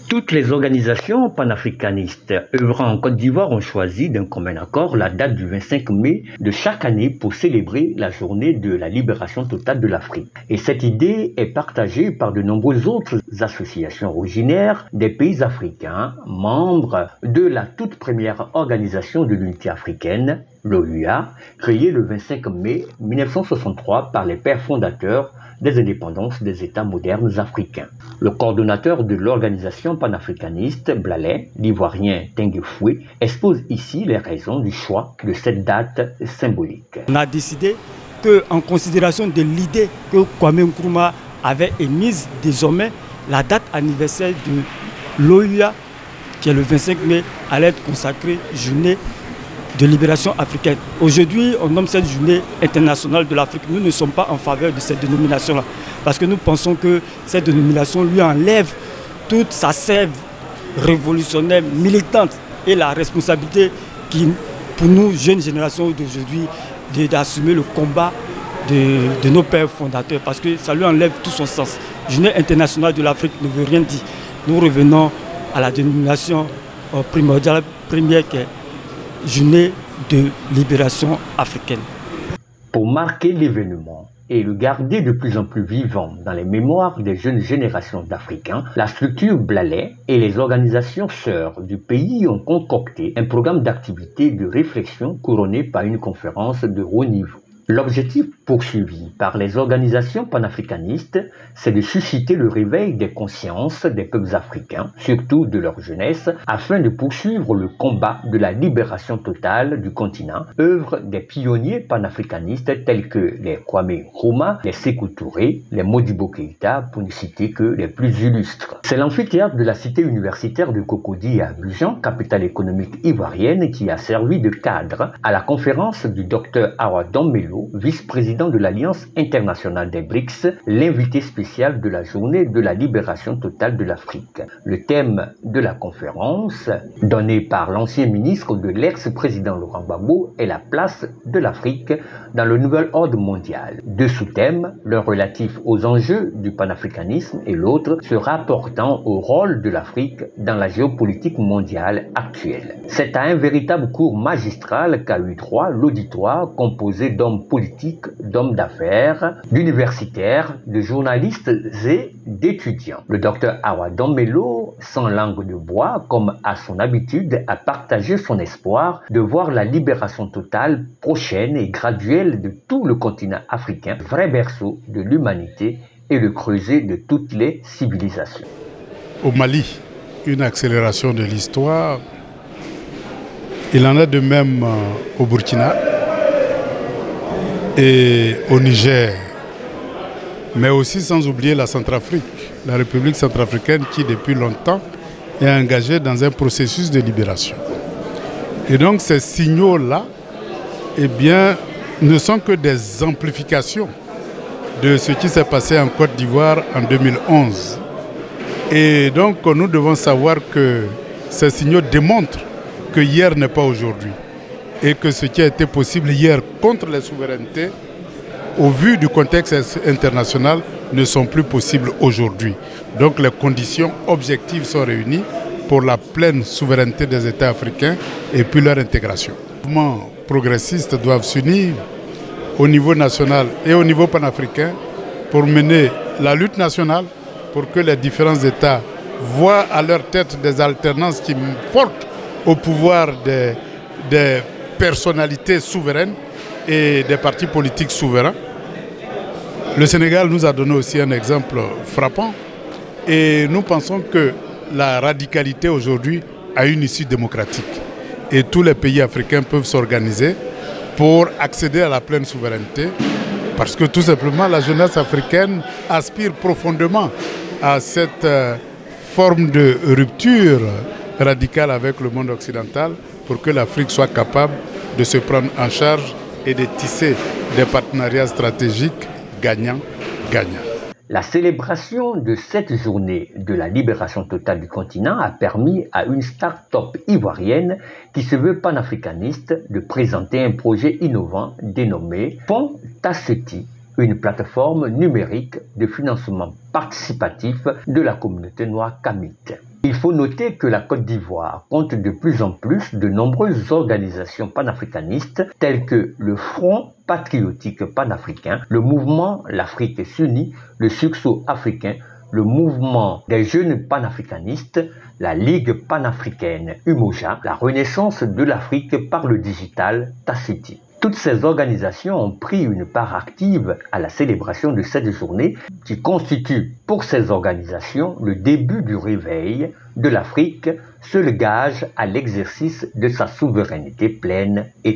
Toutes les organisations panafricanistes œuvrant en Côte d'Ivoire ont choisi d'un commun accord la date du 25 mai de chaque année pour célébrer la journée de la libération totale de l'Afrique. Et cette idée est partagée par de nombreuses autres associations originaires des pays africains, membres de la toute première organisation de l'unité africaine, l'OUA, créée le 25 mai 1963 par les pères fondateurs des indépendances des États modernes africains. Le coordonnateur de l'organisation panafricaniste, Blalet, l'Ivoirien Tengue Foué, expose ici les raisons du choix de cette date symbolique. On a décidé qu'en considération de l'idée que Kwame Nkrumah avait émise, désormais la date anniversaire de l'OUA, qui est le 25 mai, allait être consacrée journée de libération africaine. Aujourd'hui, on nomme cette journée internationale de l'Afrique. Nous ne sommes pas en faveur de cette dénomination-là, parce que nous pensons que cette dénomination lui enlève toute sa sève révolutionnaire, militante, et la responsabilité qui, pour nous, jeunes générations d'aujourd'hui, d'assumer le combat de nos pères fondateurs, parce que ça lui enlève tout son sens. Journée internationale de l'Afrique ne veut rien dire. Nous revenons à la dénomination primordiale, première, qui est journée de libération africaine. Pour marquer l'événement et le garder de plus en plus vivant dans les mémoires des jeunes générations d'Africains, la structure Blalet et les organisations sœurs du pays ont concocté un programme d'activités de réflexion couronné par une conférence de haut niveau. L'objectif poursuivi par les organisations panafricanistes, c'est de susciter le réveil des consciences des peuples africains, surtout de leur jeunesse, afin de poursuivre le combat de la libération totale du continent, œuvre des pionniers panafricanistes tels que les Kwame Nkrumah, les Sékou Touré, les Modibo Keïta, pour ne citer que les plus illustres. C'est l'amphithéâtre de la cité universitaire de Cocody à Abidjan, capitale économique ivoirienne, qui a servi de cadre à la conférence du Dr Awa Dombello, vice-président de l'Alliance internationale des BRICS, l'invité spécial de la journée de la libération totale de l'Afrique. Le thème de la conférence, donné par l'ancien ministre de l'ex-président Laurent Gbagbo, est la place de l'Afrique dans le nouvel ordre mondial. Deux sous-thèmes, l'un relatif aux enjeux du panafricanisme et l'autre se rapportant au rôle de l'Afrique dans la géopolitique mondiale actuelle. C'est à un véritable cours magistral qu'a eu droit l'auditoire composé d'hommes politiques, d'hommes d'affaires, d'universitaires, de journalistes et d'étudiants. Le docteur Awa Dombello, sans langue de bois, comme à son habitude, a partagé son espoir de voir la libération totale prochaine et graduelle de tout le continent africain, vrai berceau de l'humanité et le creuset de toutes les civilisations. Au Mali, une accélération de l'histoire. Il en a de même au Burkina et au Niger, mais aussi sans oublier la Centrafrique, la République centrafricaine qui depuis longtemps est engagée dans un processus de libération. Et donc ces signaux-là, eh bien, ne sont que des amplifications de ce qui s'est passé en Côte d'Ivoire en 2011. Et donc nous devons savoir que ces signaux démontrent que hier n'est pas aujourd'hui et que ce qui a été possible hier contre les souverainetés, au vu du contexte international, ne sont plus possibles aujourd'hui. Donc les conditions objectives sont réunies pour la pleine souveraineté des États africains et puis leur intégration. Les mouvements progressistes doivent s'unir au niveau national et au niveau panafricain pour mener la lutte nationale, pour que les différents États voient à leur tête des alternances qui portent au pouvoir des personnalités souveraines et des partis politiques souverains. Le Sénégal nous a donné aussi un exemple frappant et nous pensons que la radicalité aujourd'hui a une issue démocratique et tous les pays africains peuvent s'organiser pour accéder à la pleine souveraineté parce que tout simplement la jeunesse africaine aspire profondément à cette forme de rupture radicale avec le monde occidental pour que l'Afrique soit capable de se prendre en charge et de tisser des partenariats stratégiques gagnant-gagnant. La célébration de cette journée de la libération totale du continent a permis à une start-up ivoirienne qui se veut panafricaniste de présenter un projet innovant dénommé Fonds Tasseti, une plateforme numérique de financement participatif de la communauté noire kamite. Il faut noter que la Côte d'Ivoire compte de plus en plus de nombreuses organisations panafricanistes telles que le Front patriotique panafricain, le mouvement L'Afrique s'unit, le Sursaut africain, le mouvement des jeunes panafricanistes, la Ligue panafricaine Umoja, la renaissance de l'Afrique par le digital Taciti. Toutes ces organisations ont pris une part active à la célébration de cette journée qui constitue pour ces organisations le début du réveil de l'Afrique, seul gage à l'exercice de sa souveraineté pleine et totale.